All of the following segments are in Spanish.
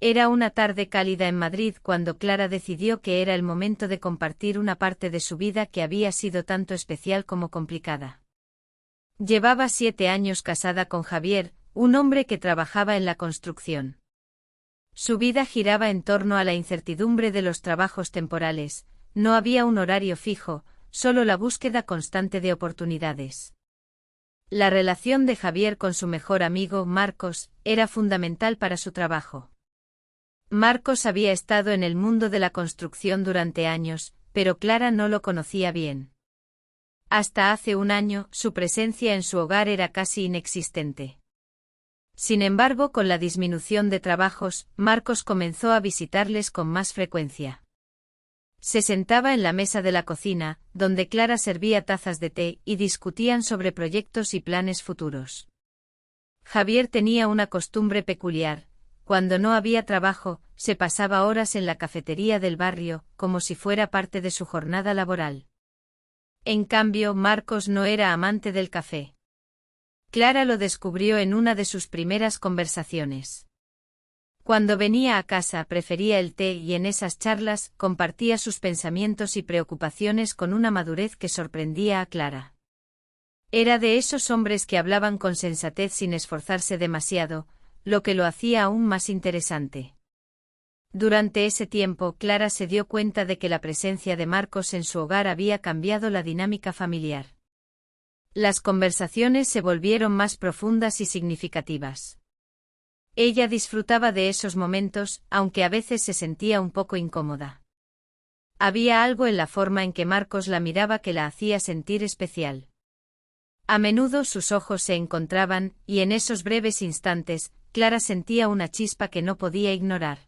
Era una tarde cálida en Madrid cuando Clara decidió que era el momento de compartir una parte de su vida que había sido tanto especial como complicada. Llevaba 7 años casada con Javier, un hombre que trabajaba en la construcción. Su vida giraba en torno a la incertidumbre de los trabajos temporales, no había un horario fijo, solo la búsqueda constante de oportunidades. La relación de Javier con su mejor amigo, Marcos, era fundamental para su trabajo. Marcos había estado en el mundo de la construcción durante años, pero Clara no lo conocía bien. Hasta hace un año, su presencia en su hogar era casi inexistente. Sin embargo, con la disminución de trabajos, Marcos comenzó a visitarles con más frecuencia. Se sentaba en la mesa de la cocina, donde Clara servía tazas de té y discutían sobre proyectos y planes futuros. Javier tenía una costumbre peculiar. Cuando no había trabajo, se pasaba horas en la cafetería del barrio, como si fuera parte de su jornada laboral. En cambio, Marcos no era amante del café. Clara lo descubrió en una de sus primeras conversaciones. Cuando venía a casa prefería el té y en esas charlas compartía sus pensamientos y preocupaciones con una madurez que sorprendía a Clara. Era de esos hombres que hablaban con sensatez sin esforzarse demasiado, lo que lo hacía aún más interesante. Durante ese tiempo, Clara se dio cuenta de que la presencia de Marcos en su hogar había cambiado la dinámica familiar. Las conversaciones se volvieron más profundas y significativas. Ella disfrutaba de esos momentos, aunque a veces se sentía un poco incómoda. Había algo en la forma en que Marcos la miraba que la hacía sentir especial. A menudo sus ojos se encontraban, y en esos breves instantes, Clara sentía una chispa que no podía ignorar.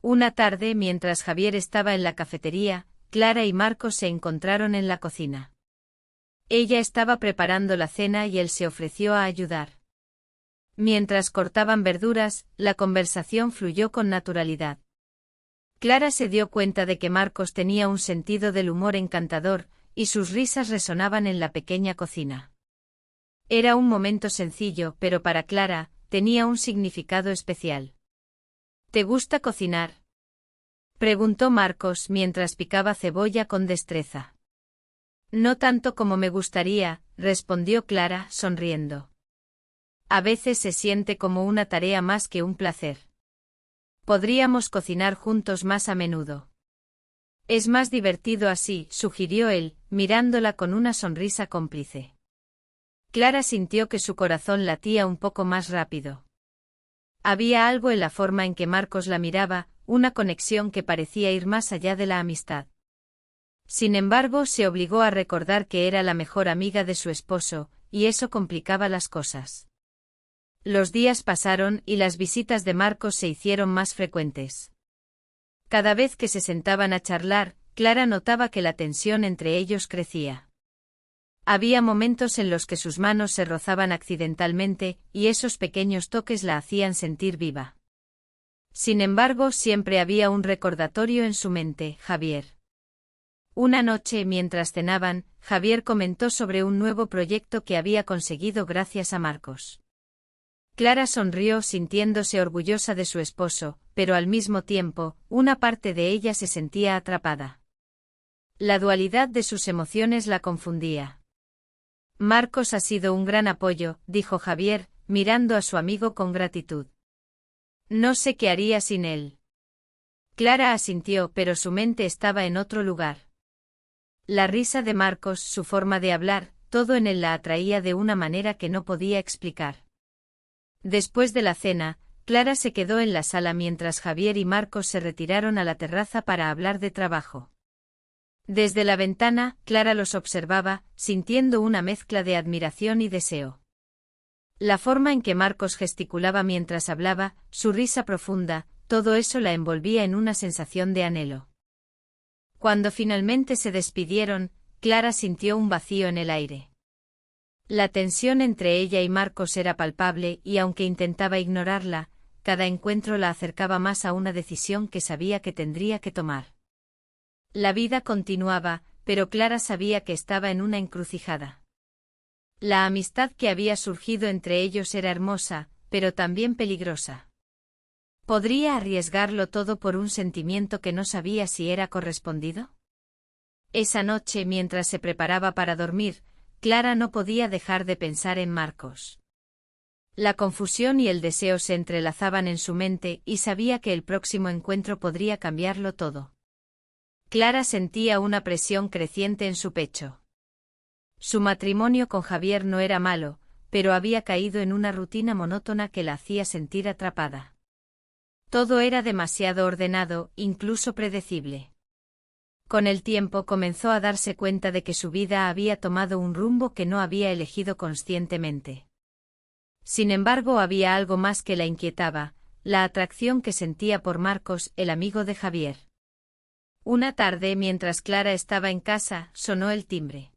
Una tarde, mientras Javier estaba en la cafetería, Clara y Marcos se encontraron en la cocina. Ella estaba preparando la cena y él se ofreció a ayudar. Mientras cortaban verduras, la conversación fluyó con naturalidad. Clara se dio cuenta de que Marcos tenía un sentido del humor encantador, y sus risas resonaban en la pequeña cocina. Era un momento sencillo, pero para Clara, tenía un significado especial. ¿Te gusta cocinar?, preguntó Marcos mientras picaba cebolla con destreza. No tanto como me gustaría, respondió Clara, sonriendo. A veces se siente como una tarea más que un placer. Podríamos cocinar juntos más a menudo. Es más divertido así, sugirió él, mirándola con una sonrisa cómplice. Clara sintió que su corazón latía un poco más rápido. Había algo en la forma en que Marcos la miraba, una conexión que parecía ir más allá de la amistad. Sin embargo, se obligó a recordar que era la mejor amiga de su esposo, y eso complicaba las cosas. Los días pasaron y las visitas de Marcos se hicieron más frecuentes. Cada vez que se sentaban a charlar, Clara notaba que la tensión entre ellos crecía. Había momentos en los que sus manos se rozaban accidentalmente, y esos pequeños toques la hacían sentir viva. Sin embargo, siempre había un recordatorio en su mente, Javier. Una noche, mientras cenaban, Javier comentó sobre un nuevo proyecto que había conseguido gracias a Marcos. Clara sonrió sintiéndose orgullosa de su esposo, pero al mismo tiempo, una parte de ella se sentía atrapada. La dualidad de sus emociones la confundía. Marcos ha sido un gran apoyo, dijo Javier, mirando a su amigo con gratitud. No sé qué haría sin él. Clara asintió, pero su mente estaba en otro lugar. La risa de Marcos, su forma de hablar, todo en él la atraía de una manera que no podía explicar. Después de la cena, Clara se quedó en la sala mientras Javier y Marcos se retiraron a la terraza para hablar de trabajo. Desde la ventana, Clara los observaba, sintiendo una mezcla de admiración y deseo. La forma en que Marcos gesticulaba mientras hablaba, su risa profunda, todo eso la envolvía en una sensación de anhelo. Cuando finalmente se despidieron, Clara sintió un vacío en el aire. La tensión entre ella y Marcos era palpable y aunque intentaba ignorarla, cada encuentro la acercaba más a una decisión que sabía que tendría que tomar. La vida continuaba, pero Clara sabía que estaba en una encrucijada. La amistad que había surgido entre ellos era hermosa, pero también peligrosa. ¿Podría arriesgarlo todo por un sentimiento que no sabía si era correspondido? Esa noche, mientras se preparaba para dormir, Clara no podía dejar de pensar en Marcos. La confusión y el deseo se entrelazaban en su mente y sabía que el próximo encuentro podría cambiarlo todo. Clara sentía una presión creciente en su pecho. Su matrimonio con Javier no era malo, pero había caído en una rutina monótona que la hacía sentir atrapada. Todo era demasiado ordenado, incluso predecible. Con el tiempo comenzó a darse cuenta de que su vida había tomado un rumbo que no había elegido conscientemente. Sin embargo, había algo más que la inquietaba, la atracción que sentía por Marcos, el amigo de Javier. Una tarde, mientras Clara estaba en casa, sonó el timbre.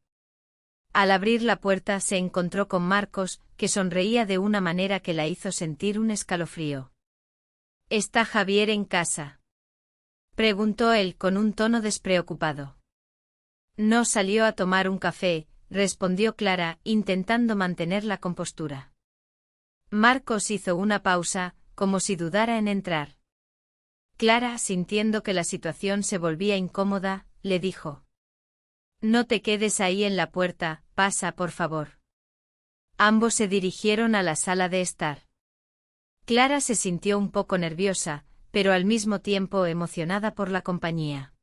Al abrir la puerta se encontró con Marcos, que sonreía de una manera que la hizo sentir un escalofrío. ¿Está Javier en casa?, preguntó él con un tono despreocupado. No salió a tomar un café, respondió Clara, intentando mantener la compostura. Marcos hizo una pausa, como si dudara en entrar. Clara, sintiendo que la situación se volvía incómoda, le dijo: «No te quedes ahí en la puerta, pasa por favor». Ambos se dirigieron a la sala de estar. Clara se sintió un poco nerviosa, pero al mismo tiempo emocionada por la compañía.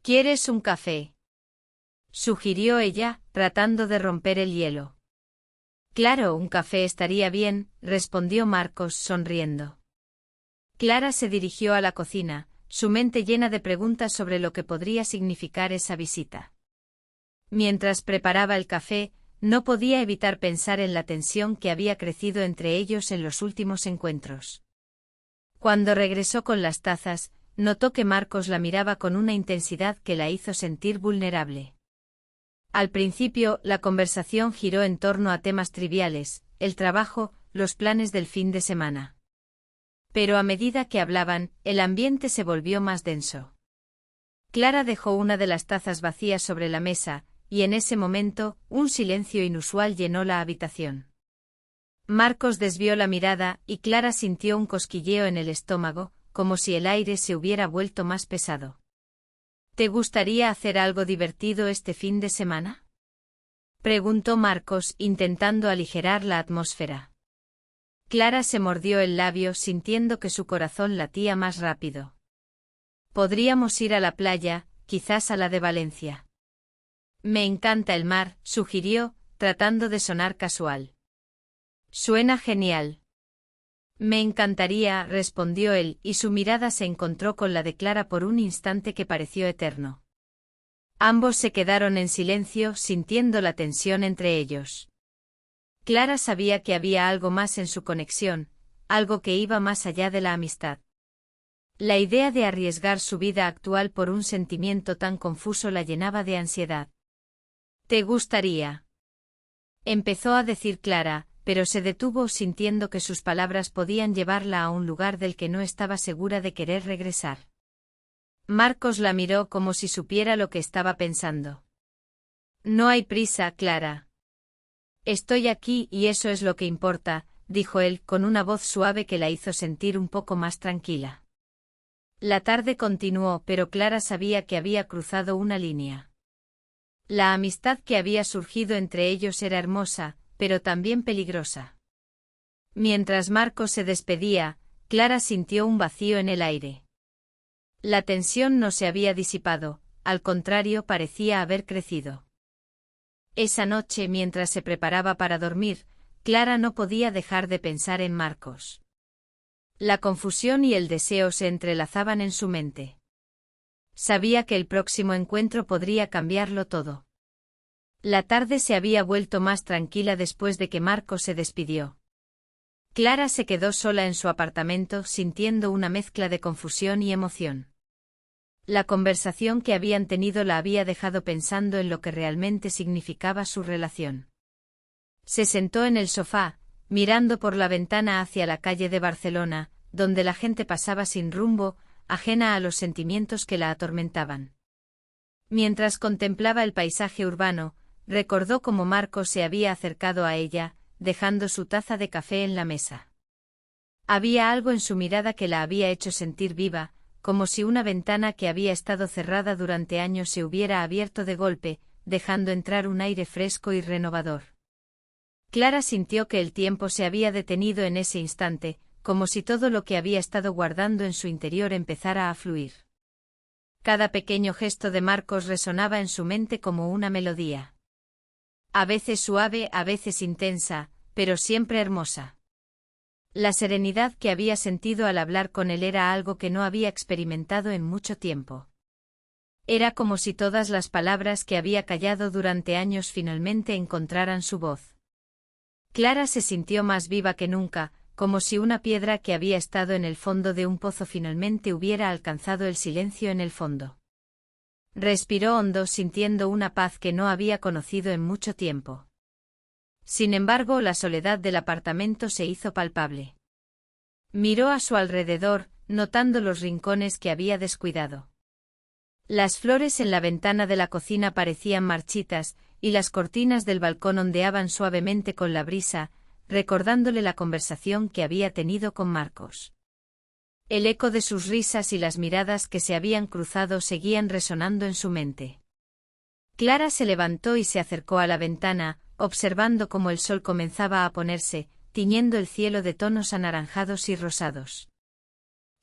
«¿Quieres un café?», sugirió ella, tratando de romper el hielo. «Claro, un café estaría bien», respondió Marcos sonriendo. Clara se dirigió a la cocina, su mente llena de preguntas sobre lo que podría significar esa visita. Mientras preparaba el café, no podía evitar pensar en la tensión que había crecido entre ellos en los últimos encuentros. Cuando regresó con las tazas, notó que Marcos la miraba con una intensidad que la hizo sentir vulnerable. Al principio, la conversación giró en torno a temas triviales, el trabajo, los planes del fin de semana. Pero a medida que hablaban, el ambiente se volvió más denso. Clara dejó una de las tazas vacías sobre la mesa, y en ese momento, un silencio inusual llenó la habitación. Marcos desvió la mirada, y Clara sintió un cosquilleo en el estómago, como si el aire se hubiera vuelto más pesado. ¿Te gustaría hacer algo divertido este fin de semana?, preguntó Marcos, intentando aligerar la atmósfera. Clara se mordió el labio sintiendo que su corazón latía más rápido. «Podríamos ir a la playa, quizás a la de Valencia». «Me encanta el mar», sugirió, tratando de sonar casual. «Suena genial». «Me encantaría», respondió él, y su mirada se encontró con la de Clara por un instante que pareció eterno. Ambos se quedaron en silencio, sintiendo la tensión entre ellos. Clara sabía que había algo más en su conexión, algo que iba más allá de la amistad. La idea de arriesgar su vida actual por un sentimiento tan confuso la llenaba de ansiedad. «¿Te gustaría?», empezó a decir Clara, pero se detuvo sintiendo que sus palabras podían llevarla a un lugar del que no estaba segura de querer regresar. Marcos la miró como si supiera lo que estaba pensando. «No hay prisa, Clara. Estoy aquí y eso es lo que importa», dijo él con una voz suave que la hizo sentir un poco más tranquila. La tarde continuó, pero Clara sabía que había cruzado una línea. La amistad que había surgido entre ellos era hermosa, pero también peligrosa. Mientras Marcos se despedía, Clara sintió un vacío en el aire. La tensión no se había disipado, al contrario parecía haber crecido. Esa noche, mientras se preparaba para dormir, Clara no podía dejar de pensar en Marcos. La confusión y el deseo se entrelazaban en su mente. Sabía que el próximo encuentro podría cambiarlo todo. La tarde se había vuelto más tranquila después de que Marcos se despidió. Clara se quedó sola en su apartamento sintiendo una mezcla de confusión y emoción. La conversación que habían tenido la había dejado pensando en lo que realmente significaba su relación. Se sentó en el sofá, mirando por la ventana hacia la calle de Barcelona, donde la gente pasaba sin rumbo, ajena a los sentimientos que la atormentaban. Mientras contemplaba el paisaje urbano, recordó cómo Marcos se había acercado a ella, dejando su taza de café en la mesa. Había algo en su mirada que la había hecho sentir viva, como si una ventana que había estado cerrada durante años se hubiera abierto de golpe, dejando entrar un aire fresco y renovador. Clara sintió que el tiempo se había detenido en ese instante, como si todo lo que había estado guardando en su interior empezara a fluir. Cada pequeño gesto de Marcos resonaba en su mente como una melodía. A veces suave, a veces intensa, pero siempre hermosa. La serenidad que había sentido al hablar con él era algo que no había experimentado en mucho tiempo. Era como si todas las palabras que había callado durante años finalmente encontraran su voz. Clara se sintió más viva que nunca, como si una piedra que había estado en el fondo de un pozo finalmente hubiera alcanzado el silencio en el fondo. Respiró hondo sintiendo una paz que no había conocido en mucho tiempo. Sin embargo, la soledad del apartamento se hizo palpable. Miró a su alrededor, notando los rincones que había descuidado. Las flores en la ventana de la cocina parecían marchitas, y las cortinas del balcón ondeaban suavemente con la brisa, recordándole la conversación que había tenido con Marcos. El eco de sus risas y las miradas que se habían cruzado seguían resonando en su mente. Clara se levantó y se acercó a la ventana, observando cómo el sol comenzaba a ponerse, tiñendo el cielo de tonos anaranjados y rosados.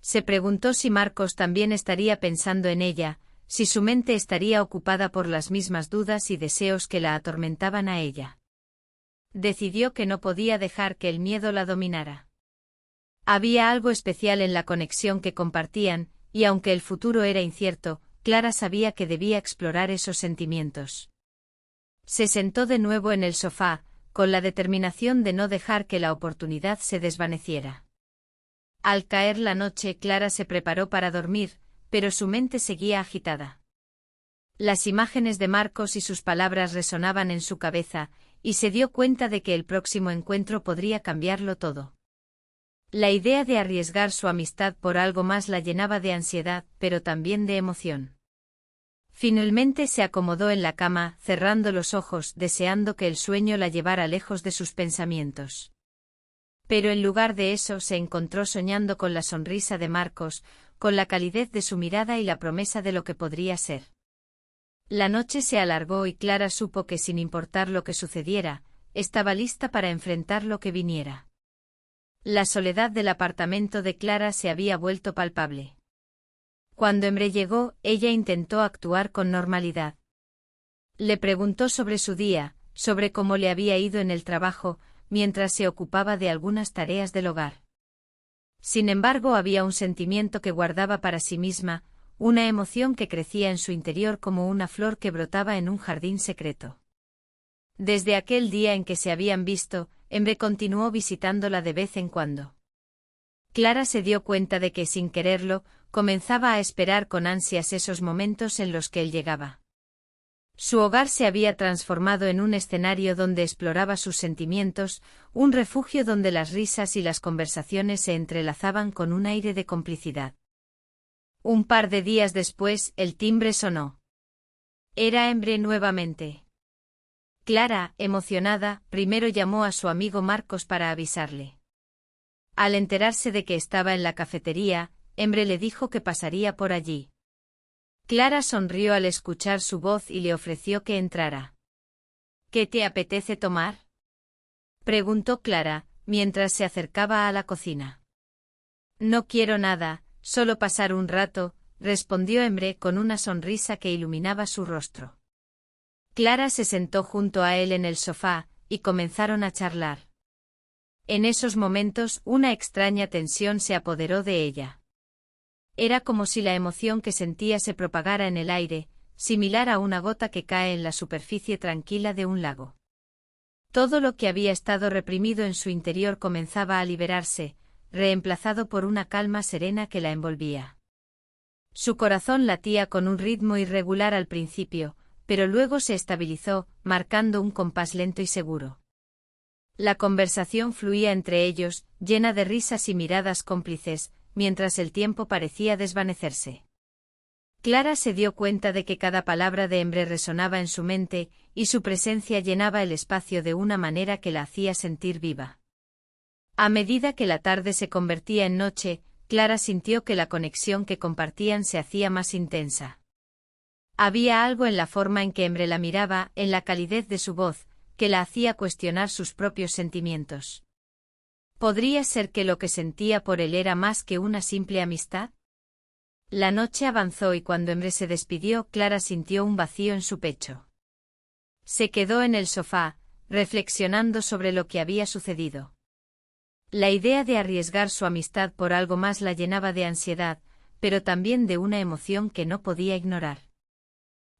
Se preguntó si Marcos también estaría pensando en ella, si su mente estaría ocupada por las mismas dudas y deseos que la atormentaban a ella. Decidió que no podía dejar que el miedo la dominara. Había algo especial en la conexión que compartían, y aunque el futuro era incierto, Clara sabía que debía explorar esos sentimientos. Se sentó de nuevo en el sofá, con la determinación de no dejar que la oportunidad se desvaneciera. Al caer la noche, Clara se preparó para dormir, pero su mente seguía agitada. Las imágenes de Marcos y sus palabras resonaban en su cabeza, y se dio cuenta de que el próximo encuentro podría cambiarlo todo. La idea de arriesgar su amistad por algo más la llenaba de ansiedad, pero también de emoción. Finalmente se acomodó en la cama, cerrando los ojos, deseando que el sueño la llevara lejos de sus pensamientos. Pero en lugar de eso se encontró soñando con la sonrisa de Marcos, con la calidez de su mirada y la promesa de lo que podría ser. La noche se alargó y Clara supo que sin importar lo que sucediera, estaba lista para enfrentar lo que viniera. La soledad del apartamento de Clara se había vuelto palpable. Cuando Emre llegó, ella intentó actuar con normalidad. Le preguntó sobre su día, sobre cómo le había ido en el trabajo, mientras se ocupaba de algunas tareas del hogar. Sin embargo, había un sentimiento que guardaba para sí misma, una emoción que crecía en su interior como una flor que brotaba en un jardín secreto. Desde aquel día en que se habían visto, Emre continuó visitándola de vez en cuando. Clara se dio cuenta de que, sin quererlo, comenzaba a esperar con ansias esos momentos en los que él llegaba. Su hogar se había transformado en un escenario donde exploraba sus sentimientos, un refugio donde las risas y las conversaciones se entrelazaban con un aire de complicidad. Un par de días después, el timbre sonó. Era Emre nuevamente. Clara, emocionada, primero llamó a su amigo Marcos para avisarle. Al enterarse de que estaba en la cafetería, Emre le dijo que pasaría por allí. Clara sonrió al escuchar su voz y le ofreció que entrara. ¿Qué te apetece tomar?, preguntó Clara, mientras se acercaba a la cocina. No quiero nada, solo pasar un rato, respondió Emre con una sonrisa que iluminaba su rostro. Clara se sentó junto a él en el sofá, y comenzaron a charlar. En esos momentos, una extraña tensión se apoderó de ella. Era como si la emoción que sentía se propagara en el aire, similar a una gota que cae en la superficie tranquila de un lago. Todo lo que había estado reprimido en su interior comenzaba a liberarse, reemplazado por una calma serena que la envolvía. Su corazón latía con un ritmo irregular al principio, pero luego se estabilizó, marcando un compás lento y seguro. La conversación fluía entre ellos, llena de risas y miradas cómplices, mientras el tiempo parecía desvanecerse. Clara se dio cuenta de que cada palabra de Emre resonaba en su mente, y su presencia llenaba el espacio de una manera que la hacía sentir viva. A medida que la tarde se convertía en noche, Clara sintió que la conexión que compartían se hacía más intensa. Había algo en la forma en que Emre la miraba, en la calidez de su voz, que la hacía cuestionar sus propios sentimientos. ¿Podría ser que lo que sentía por él era más que una simple amistad? La noche avanzó y cuando Emre se despidió, Clara sintió un vacío en su pecho. Se quedó en el sofá, reflexionando sobre lo que había sucedido. La idea de arriesgar su amistad por algo más la llenaba de ansiedad, pero también de una emoción que no podía ignorar.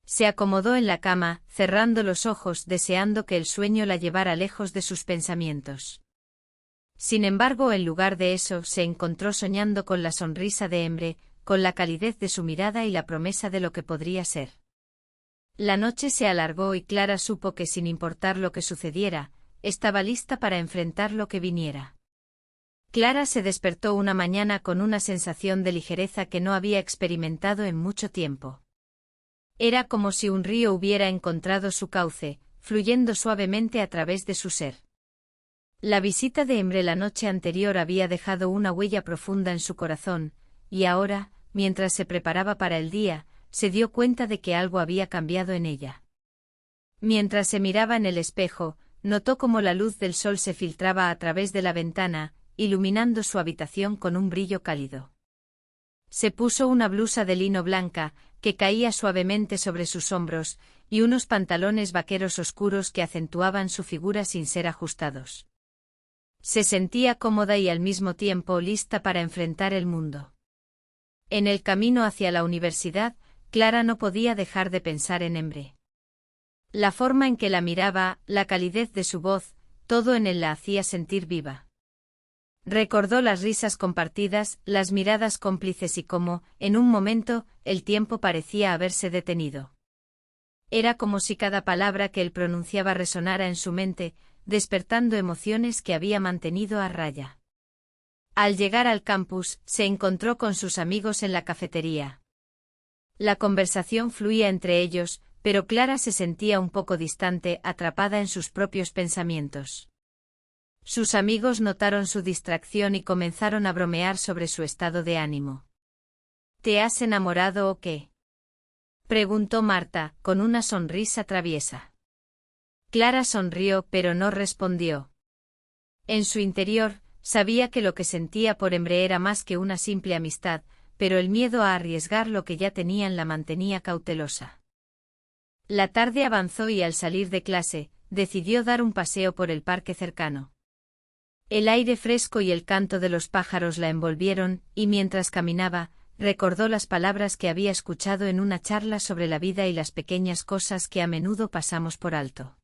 Se acomodó en la cama, cerrando los ojos, deseando que el sueño la llevara lejos de sus pensamientos. Sin embargo, en lugar de eso, se encontró soñando con la sonrisa de Emre, con la calidez de su mirada y la promesa de lo que podría ser. La noche se alargó y Clara supo que sin importar lo que sucediera, estaba lista para enfrentar lo que viniera. Clara se despertó una mañana con una sensación de ligereza que no había experimentado en mucho tiempo. Era como si un río hubiera encontrado su cauce, fluyendo suavemente a través de su ser. La visita de Emre la noche anterior había dejado una huella profunda en su corazón, y ahora, mientras se preparaba para el día, se dio cuenta de que algo había cambiado en ella. Mientras se miraba en el espejo, notó cómo la luz del sol se filtraba a través de la ventana, iluminando su habitación con un brillo cálido. Se puso una blusa de lino blanca, que caía suavemente sobre sus hombros, y unos pantalones vaqueros oscuros que acentuaban su figura sin ser ajustados. Se sentía cómoda y al mismo tiempo lista para enfrentar el mundo. En el camino hacia la universidad, Clara no podía dejar de pensar en Emre. La forma en que la miraba, la calidez de su voz, todo en él la hacía sentir viva. Recordó las risas compartidas, las miradas cómplices y cómo, en un momento, el tiempo parecía haberse detenido. Era como si cada palabra que él pronunciaba resonara en su mente, despertando emociones que había mantenido a raya. Al llegar al campus, se encontró con sus amigos en la cafetería. La conversación fluía entre ellos, pero Clara se sentía un poco distante, atrapada en sus propios pensamientos. Sus amigos notaron su distracción y comenzaron a bromear sobre su estado de ánimo. ¿Te has enamorado o qué?, preguntó Marta, con una sonrisa traviesa. Clara sonrió pero no respondió. En su interior, sabía que lo que sentía por Emre era más que una simple amistad, pero el miedo a arriesgar lo que ya tenían la mantenía cautelosa. La tarde avanzó y al salir de clase, decidió dar un paseo por el parque cercano. El aire fresco y el canto de los pájaros la envolvieron, y mientras caminaba, recordó las palabras que había escuchado en una charla sobre la vida y las pequeñas cosas que a menudo pasamos por alto.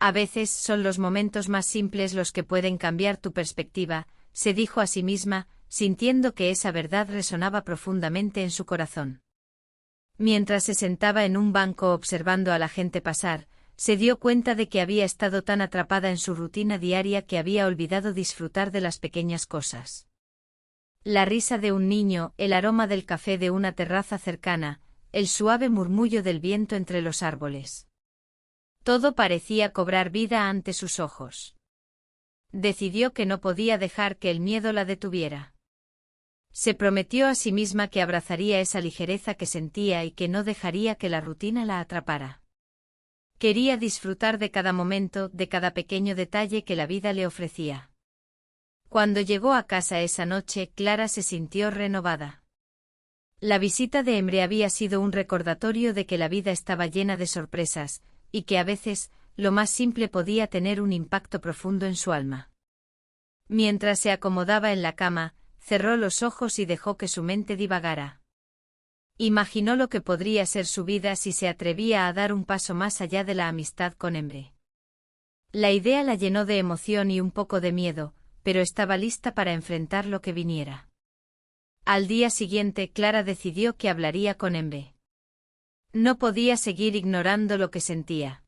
A veces son los momentos más simples los que pueden cambiar tu perspectiva, se dijo a sí misma, sintiendo que esa verdad resonaba profundamente en su corazón. Mientras se sentaba en un banco observando a la gente pasar, se dio cuenta de que había estado tan atrapada en su rutina diaria que había olvidado disfrutar de las pequeñas cosas. La risa de un niño, el aroma del café de una terraza cercana, el suave murmullo del viento entre los árboles. Todo parecía cobrar vida ante sus ojos. Decidió que no podía dejar que el miedo la detuviera. Se prometió a sí misma que abrazaría esa ligereza que sentía y que no dejaría que la rutina la atrapara. Quería disfrutar de cada momento, de cada pequeño detalle que la vida le ofrecía. Cuando llegó a casa esa noche, Clara se sintió renovada. La visita de Emre había sido un recordatorio de que la vida estaba llena de sorpresas, y que a veces, lo más simple podía tener un impacto profundo en su alma. Mientras se acomodaba en la cama, cerró los ojos y dejó que su mente divagara. Imaginó lo que podría ser su vida si se atrevía a dar un paso más allá de la amistad con Emre. La idea la llenó de emoción y un poco de miedo, pero estaba lista para enfrentar lo que viniera. Al día siguiente, Clara decidió que hablaría con Emre. No podía seguir ignorando lo que sentía.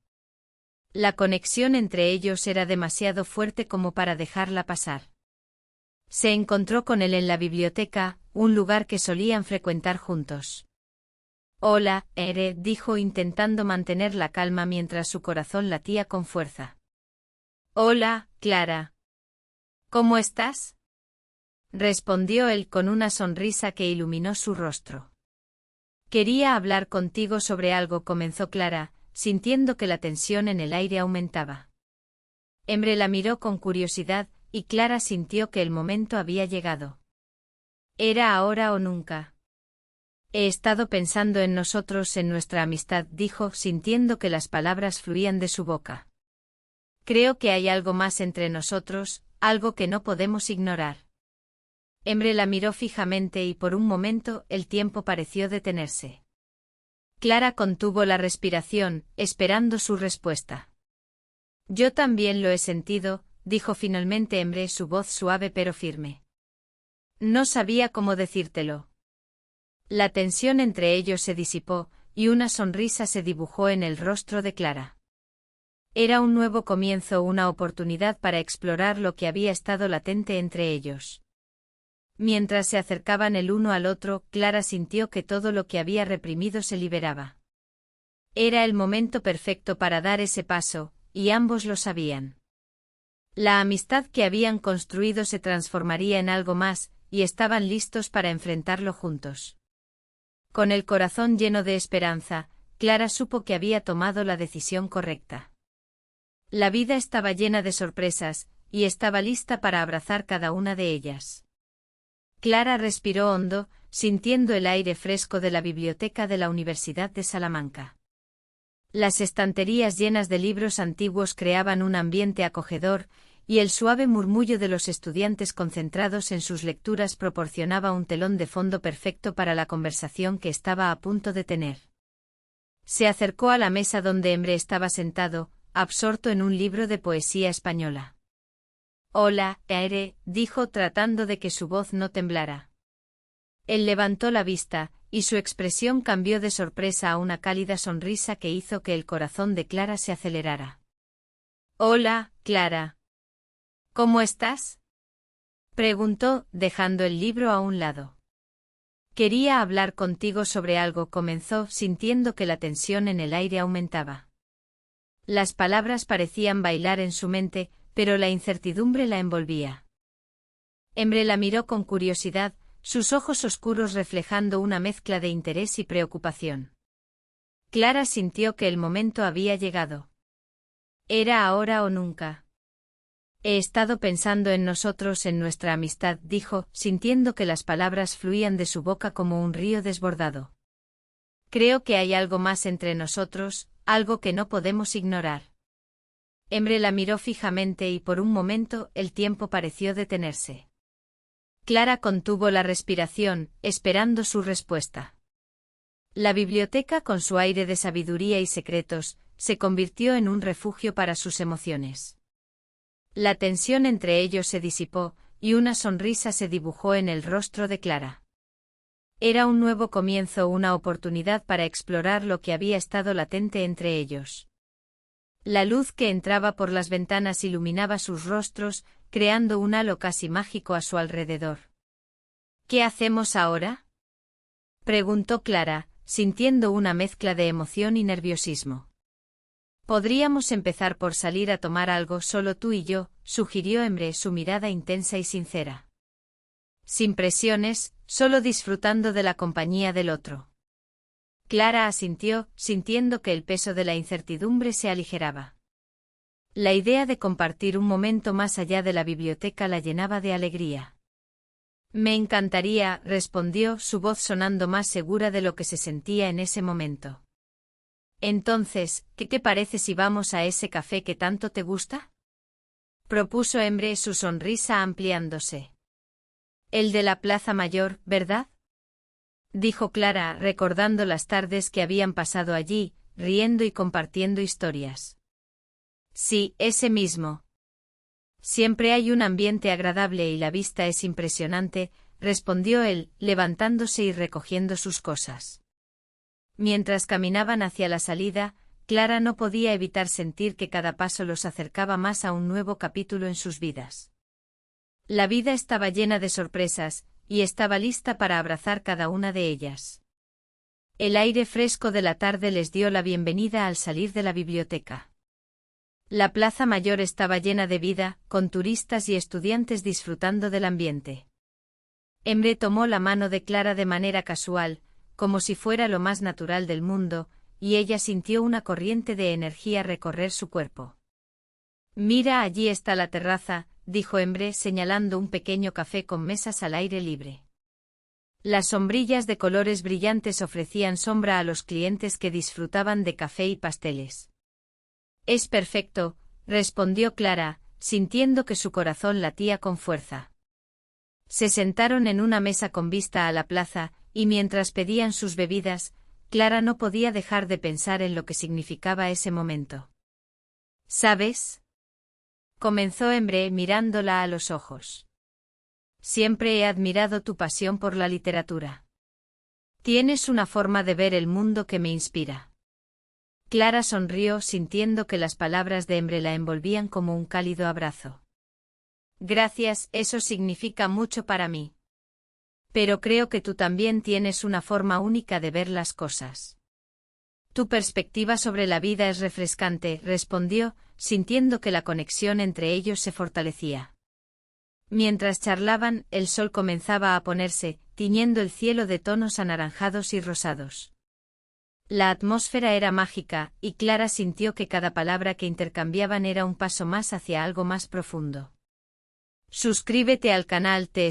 La conexión entre ellos era demasiado fuerte como para dejarla pasar. Se encontró con él en la biblioteca, un lugar que solían frecuentar juntos. Hola, Emre, dijo intentando mantener la calma mientras su corazón latía con fuerza. Hola, Clara. ¿Cómo estás? Respondió él con una sonrisa que iluminó su rostro. Quería hablar contigo sobre algo, comenzó Clara, sintiendo que la tensión en el aire aumentaba. Emre la miró con curiosidad, y Clara sintió que el momento había llegado. Era ahora o nunca. He estado pensando en nosotros, en nuestra amistad, dijo, sintiendo que las palabras fluían de su boca. Creo que hay algo más entre nosotros, algo que no podemos ignorar. Emre la miró fijamente y por un momento el tiempo pareció detenerse. Clara contuvo la respiración, esperando su respuesta. Yo también lo he sentido, dijo finalmente Emre, su voz suave pero firme. No sabía cómo decírtelo. La tensión entre ellos se disipó, y una sonrisa se dibujó en el rostro de Clara. Era un nuevo comienzo, una oportunidad para explorar lo que había estado latente entre ellos. Mientras se acercaban el uno al otro, Clara sintió que todo lo que había reprimido se liberaba. Era el momento perfecto para dar ese paso, y ambos lo sabían. La amistad que habían construido se transformaría en algo más, y estaban listos para enfrentarlo juntos. Con el corazón lleno de esperanza, Clara supo que había tomado la decisión correcta. La vida estaba llena de sorpresas, y estaba lista para abrazar cada una de ellas. Clara respiró hondo, sintiendo el aire fresco de la biblioteca de la Universidad de Salamanca. Las estanterías llenas de libros antiguos creaban un ambiente acogedor, y el suave murmullo de los estudiantes concentrados en sus lecturas proporcionaba un telón de fondo perfecto para la conversación que estaba a punto de tener. Se acercó a la mesa donde Emre estaba sentado, absorto en un libro de poesía española. Hola, Ere, dijo tratando de que su voz no temblara. Él levantó la vista, y su expresión cambió de sorpresa a una cálida sonrisa que hizo que el corazón de Clara se acelerara. Hola, Clara. ¿Cómo estás? Preguntó, dejando el libro a un lado. Quería hablar contigo sobre algo, comenzó, sintiendo que la tensión en el aire aumentaba. Las palabras parecían bailar en su mente, pero la incertidumbre la envolvía. Emre la miró con curiosidad, sus ojos oscuros reflejando una mezcla de interés y preocupación. Clara sintió que el momento había llegado. Era ahora o nunca. He estado pensando en nosotros, en nuestra amistad, dijo, sintiendo que las palabras fluían de su boca como un río desbordado. Creo que hay algo más entre nosotros, algo que no podemos ignorar. Emre la miró fijamente y por un momento el tiempo pareció detenerse. Clara contuvo la respiración, esperando su respuesta. La biblioteca, con su aire de sabiduría y secretos, se convirtió en un refugio para sus emociones. La tensión entre ellos se disipó, y una sonrisa se dibujó en el rostro de Clara. Era un nuevo comienzo, una oportunidad para explorar lo que había estado latente entre ellos. La luz que entraba por las ventanas iluminaba sus rostros, creando un halo casi mágico a su alrededor. ¿Qué hacemos ahora? Preguntó Clara, sintiendo una mezcla de emoción y nerviosismo. Podríamos empezar por salir a tomar algo solo tú y yo, sugirió Emre, su mirada intensa y sincera. Sin presiones, solo disfrutando de la compañía del otro. Clara asintió, sintiendo que el peso de la incertidumbre se aligeraba. La idea de compartir un momento más allá de la biblioteca la llenaba de alegría. Me encantaría, respondió, su voz sonando más segura de lo que se sentía en ese momento. Entonces, ¿qué te parece si vamos a ese café que tanto te gusta? Propuso Emre, su sonrisa ampliándose. El de la Plaza Mayor, ¿verdad? Dijo Clara, recordando las tardes que habían pasado allí, riendo y compartiendo historias. Sí, ese mismo. Siempre hay un ambiente agradable y la vista es impresionante, respondió él, levantándose y recogiendo sus cosas. Mientras caminaban hacia la salida, Clara no podía evitar sentir que cada paso los acercaba más a un nuevo capítulo en sus vidas. La vida estaba llena de sorpresas, y estaba lista para abrazar cada una de ellas. El aire fresco de la tarde les dio la bienvenida al salir de la biblioteca. La plaza mayor estaba llena de vida, con turistas y estudiantes disfrutando del ambiente. Emre tomó la mano de Clara de manera casual, como si fuera lo más natural del mundo, y ella sintió una corriente de energía recorrer su cuerpo. «Mira, allí está la terraza», dijo Emre señalando un pequeño café con mesas al aire libre. Las sombrillas de colores brillantes ofrecían sombra a los clientes que disfrutaban de café y pasteles. «Es perfecto», respondió Clara, sintiendo que su corazón latía con fuerza. Se sentaron en una mesa con vista a la plaza, y mientras pedían sus bebidas, Clara no podía dejar de pensar en lo que significaba ese momento. «¿Sabes?», comenzó Emre mirándola a los ojos. «Siempre he admirado tu pasión por la literatura. Tienes una forma de ver el mundo que me inspira». Clara sonrió sintiendo que las palabras de Emre la envolvían como un cálido abrazo. «Gracias, eso significa mucho para mí. Pero creo que tú también tienes una forma única de ver las cosas. Tu perspectiva sobre la vida es refrescante», respondió, sintiendo que la conexión entre ellos se fortalecía. Mientras charlaban, el sol comenzaba a ponerse, tiñendo el cielo de tonos anaranjados y rosados. La atmósfera era mágica, y Clara sintió que cada palabra que intercambiaban era un paso más hacia algo más profundo. Suscríbete al canal. Te